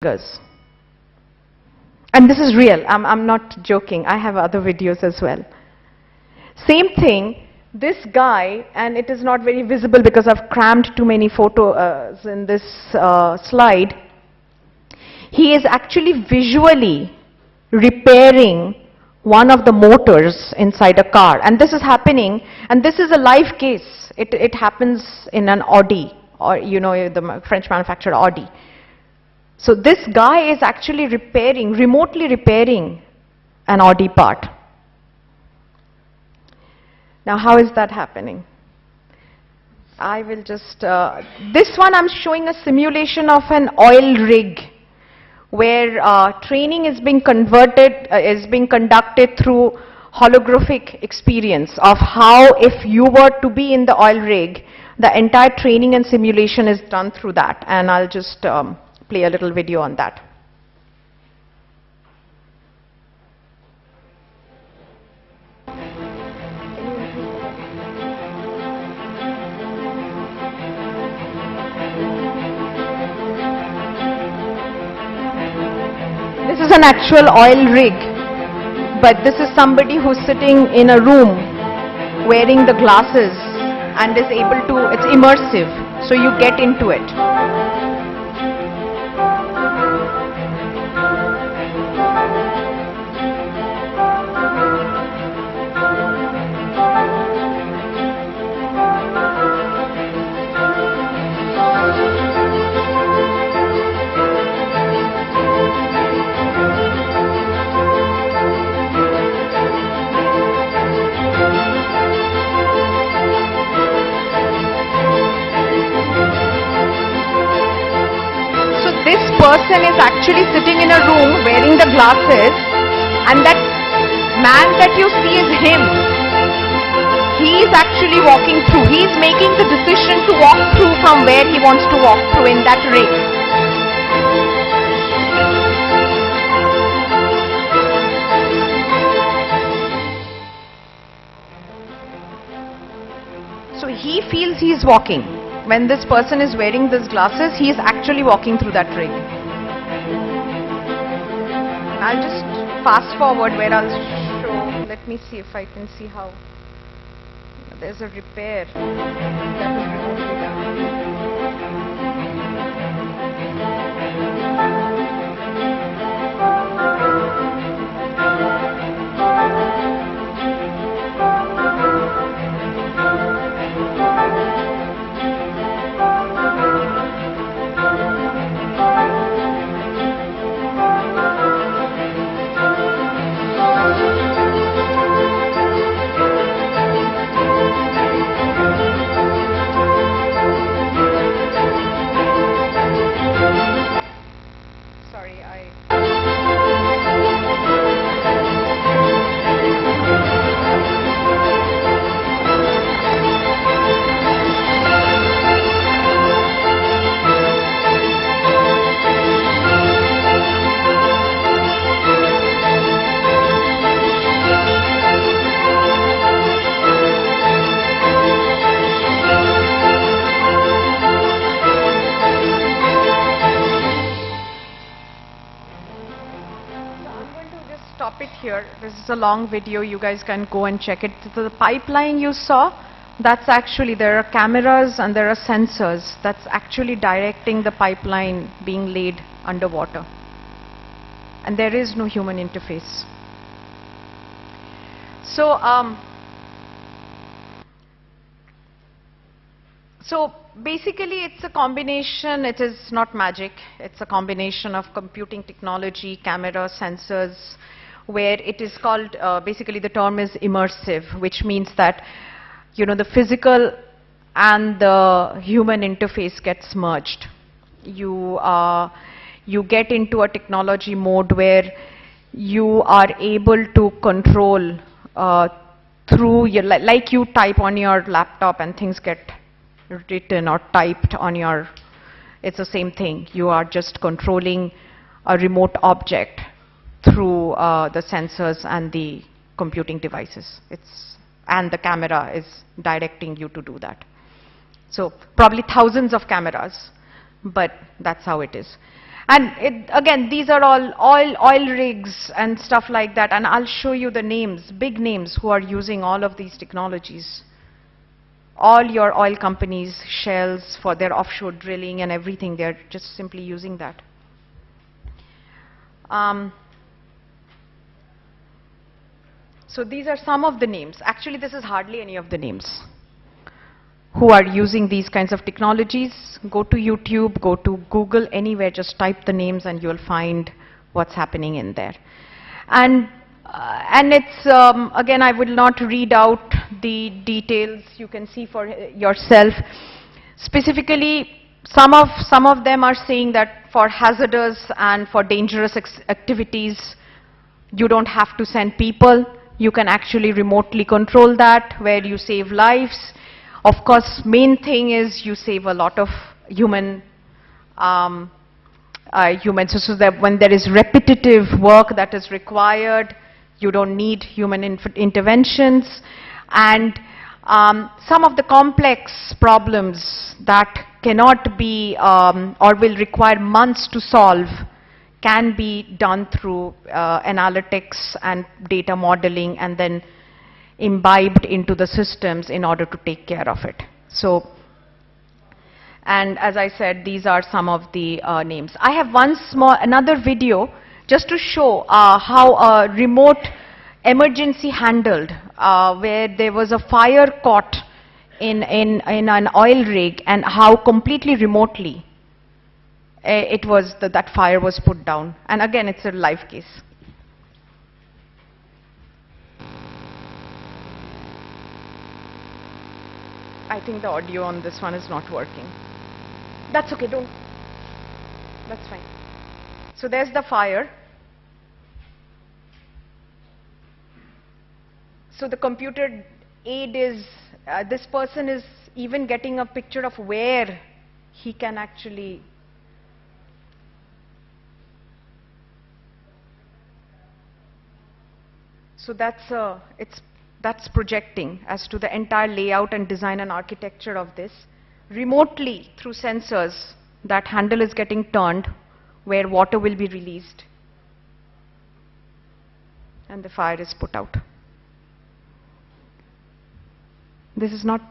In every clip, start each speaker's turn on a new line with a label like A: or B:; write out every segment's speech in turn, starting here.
A: fingers. And this is real. I'm not joking. I have other videos as well. Same thing, this guy, and it is not very visible because I've crammed too many photos in this slide. He is actually visually repairing one of the motors inside a car. And this is happening, and this is a live case. It happens in an Audi, or you know, the French manufactured Audi. So this guy is actually repairing, remotely repairing an Audi part. Now how is that happening? I will just, this one I'm showing a simulation of an oil rig where training is being conducted through holographic experience of how if you were to be in the oil rig, the entire training and simulation is done through that. And I'll just play a little video on that. This is an actual oil rig, but this is somebody who's sitting in a room wearing the glasses and is able to, it's immersive, so you get into it. This person is actually sitting in a room wearing the glasses, and that man that you see is him. He is actually walking through. He is making the decision to walk through from where he wants to walk through in that rig. So he feels he is walking. When this person is wearing these glasses, he is actually walking through that rig. I'll just fast forward where I'll show, let me see if I can see how, there's a repair that is remotely done. Stop it here. This is a long video. You guys can go and check it. So the pipeline you saw, that's actually, there are cameras and there are sensors. That's actually directing the pipeline being laid underwater. And there is no human interface. So basically it's a combination, it is not magic, it's a combination of computing technology, camera, sensors, where it is called, basically the term is immersive, which means that, you know, the physical and the human interface gets merged. You get into a technology mode where you are able to control through your, like you type on your laptop and things get written or typed on your, it's the same thing. You are just controlling a remote object through the sensors and the computing devices. And the camera is directing you to do that. So probably thousands of cameras, but that's how it is. And again, these are all oil rigs and stuff like that, and I'll show you the names, big names who are using all of these technologies. All your oil companies, Shells, for their offshore drilling and everything, they're just simply using that. So these are some of the names. Actually, this is hardly any of the names who are using these kinds of technologies. Go to YouTube, go to Google, anywhere, just type the names and you'll find what's happening in there. And it's, again, I will not read out the details. You can see for yourself. Specifically, some of them are saying that for hazardous and for dangerous activities, you don't have to send people. You can actually remotely control that, where you save lives. Of course, main thing is you save a lot of humans, so that when there is repetitive work that is required, you don't need human interventions. And some of the complex problems that cannot be or will require months to solve can be done through analytics and data modeling, and then imbibed into the systems in order to take care of it. So, and as I said, these are some of the names. I have another video just to show how a remote emergency handled, where there was a fire caught in an oil rig, and how completely remotely that fire was put down. And again, it's a live case. I think the audio on this one is not working. That's okay, that's fine. So there's the fire. So the computer aid is, this person is even getting a picture of where he can actually. So that's projecting as to the entire layout and design and architecture of this. Remotely, through sensors, that handle is getting turned where water will be released, and the fire is put out. This is not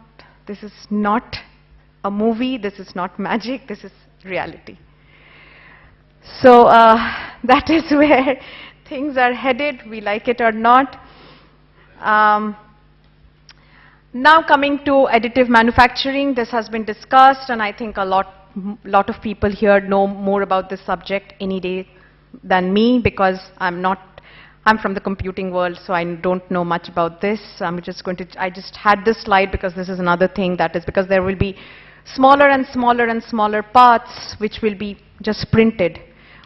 A: a movie, this is not magic, this is reality. So that is where things are headed, we like it or not. Now coming to additive manufacturing, this has been discussed, and I think a lot of people here know more about this subject any day than me, because I'm from the computing world, so I don't know much about this. I just had this slide because this is another thing, that is because there will be smaller and smaller and smaller parts which will be just printed,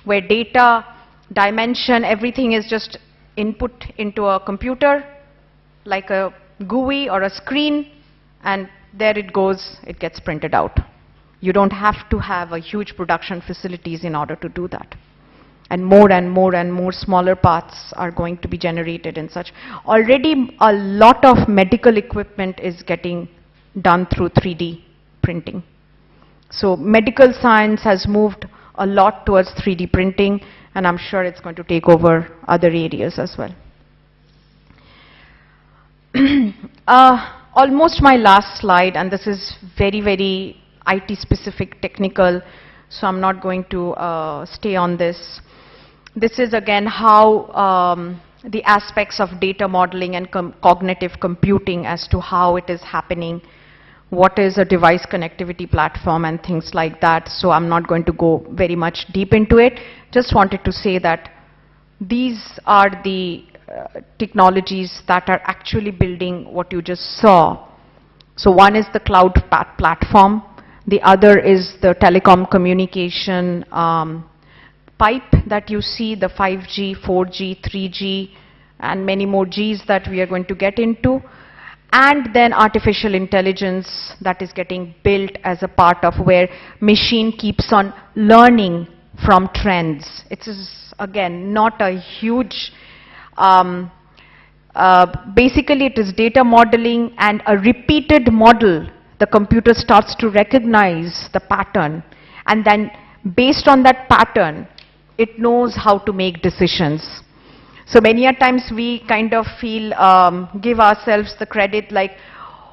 A: where data, dimension, everything is just input into a computer, like a GUI or a screen, and there it goes, it gets printed out. You don't have to have a huge production facilities in order to do that. And more and more and more smaller parts are going to be generated in such. Already a lot of medical equipment is getting done through 3D printing. So medical science has moved a lot towards 3D printing, and I'm sure it's going to take over other areas as well. Almost my last slide, and this is very, very IT specific, technical, so I'm not going to stay on this. This is again how the aspects of data modeling and cognitive computing as to how it is happening, what is a device connectivity platform and things like that. So I'm not going to go very much deep into it. Just wanted to say that these are the technologies that are actually building what you just saw. So one is the cloud platform, the other is the telecom communication pipe that you see, the 5G, 4G, 3G, and many more Gs that we are going to get into. And then artificial intelligence that is getting built as a part of where machine keeps on learning from trends. It is, again, not a huge, basically it is data modeling and a repeated model. The computer starts to recognize the pattern and then based on that pattern, it knows how to make decisions. So many a times we kind of feel, give ourselves the credit like,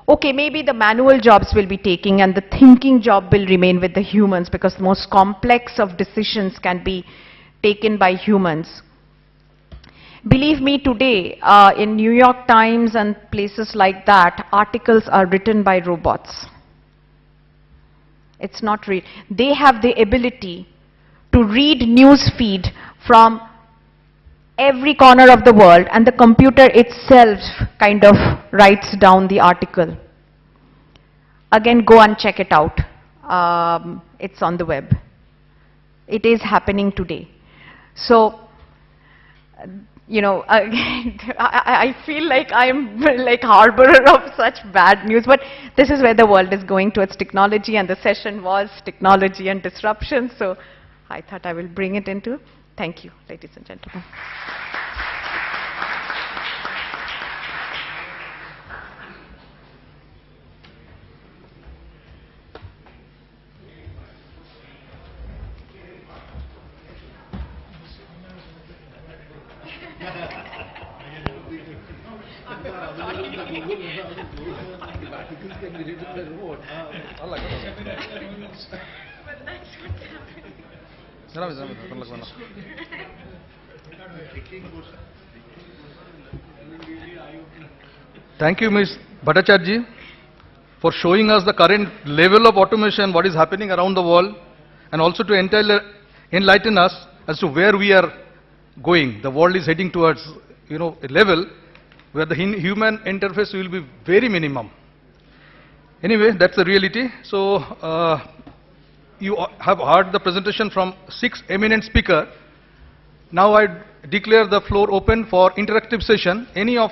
A: okay, maybe the manual jobs will be taking and the thinking job will remain with the humans because the most complex of decisions can be taken by humans. Believe me, today, in New York Times and places like that, articles are written by robots. It's not real. They have the ability to read news feed from every corner of the world, and the computer itself kind of writes down the article. Again, go and check it out. It's on the web. It is happening today. So, you know, I feel like I'm like harborer of such bad news, but this is where the world is going towards technology, and the session was technology and disruption, so I thought I will bring it into. Thank you, ladies and gentlemen.
B: Thank you, Ms. Bhattacharya, for showing us the current level of automation, what is happening around the world, and also to enlighten us as to where we are going. The world is heading towards, you know, a level where the human interface will be very minimum. Anyway, that's the reality. So, you have heard the presentation from 6 eminent speakers. Now I declare the floor open for interactive session. Any of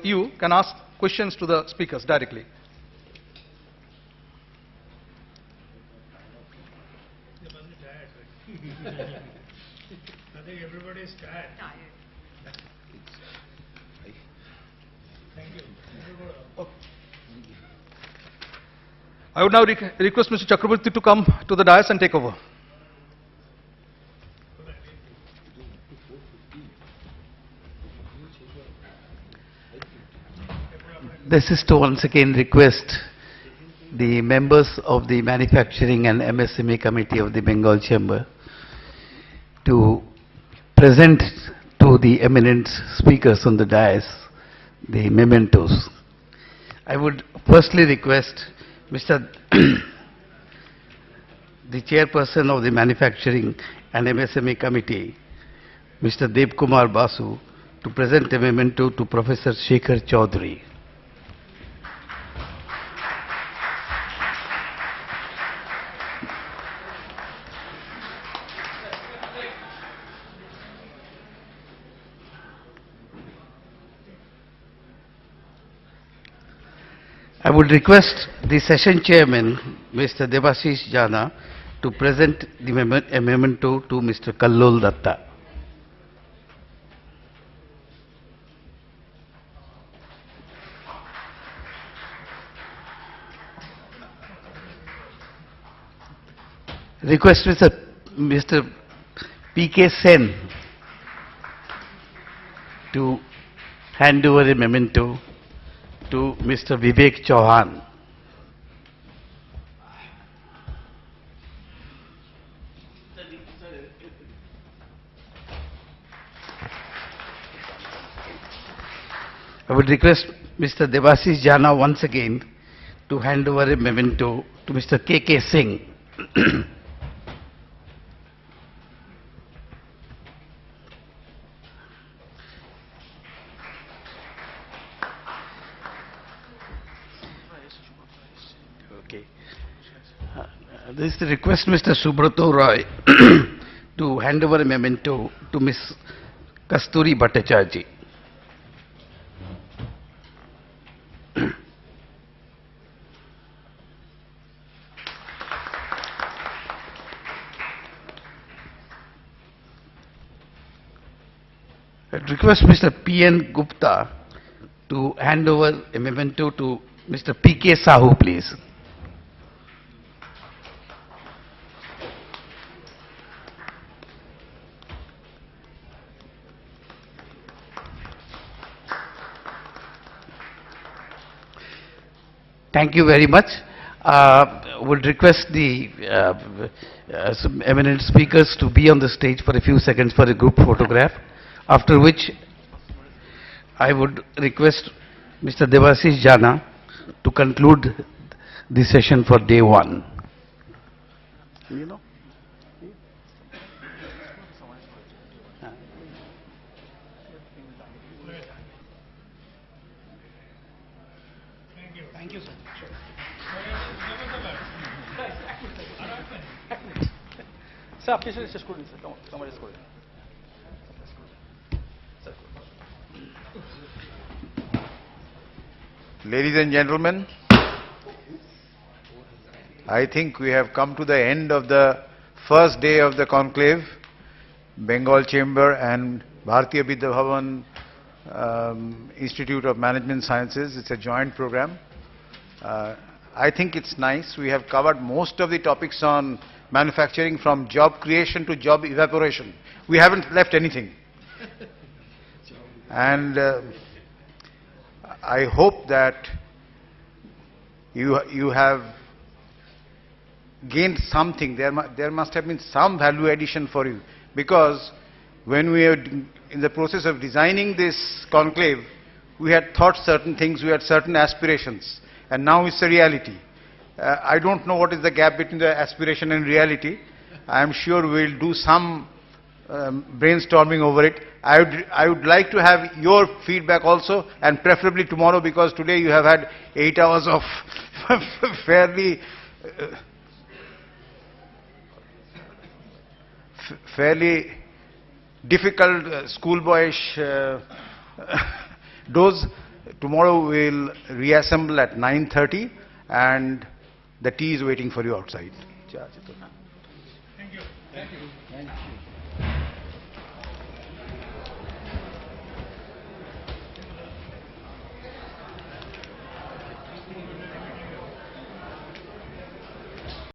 B: you can ask questions to the speakers directly.
C: I think everybody is tired. Thank you.
B: I would now request Mr. Chakraborty to come to the dais and take over.
D: This is to once again request the members of the Manufacturing and MSME Committee of the Bengal Chamber to present to the eminent speakers on the dais the mementos. I would firstly request Mr. the Chairperson of the Manufacturing and MSME Committee, Mr. Dev Kumar Basu, to present a memento to Professor Shekhar Chaudhary. I would request the session chairman, Mr. Debashish Jana, to present the memento to Mr. Kallol Datta. Request Mr. P.K. Sen to hand over a memento to Mr. Vivek Chauhan. I would request Mr. Debashish Jana once again to hand over a memento to Mr. K.K. Singh. This is the request Mr. Subrato Roy to hand over a memento to Ms. Kasturi Bhattacharya. I request Mr. P.N. Gupta to hand over a memento to Mr. P.K. Sahu, please. Thank you very much. Would request the some eminent speakers to be on the stage for a few seconds for a group photograph, after which I would request Mr. Devasish Jana to conclude the session for day one. You know?
C: Thank you, sir.
B: Sir, please just go in, sir. Somebody just go in.
E: Ladies and gentlemen, I think we have come to the end of the first day of the conclave. Bengal Chamber and Bharatiya Vidya Bhavan Institute of Management Sciences. It's a joint program. I think it's nice. We have covered most of the topics on manufacturing, from job creation to job evaporation. We haven't left anything. And I hope that you have gained something. There must have been some value addition for you, because when we were in the process of designing this conclave, we had thought certain things, we had certain aspirations, and now it's a reality. I don't know what is the gap between the aspiration and reality. I am sure we'll do some brainstorming over it. I would like to have your feedback also, and preferably tomorrow, because today you have had 8 hours of fairly difficult schoolboyish dose. Tomorrow we'll reassemble at 9:30, and the tea is waiting for you outside.
C: Thank you.
E: Thank you.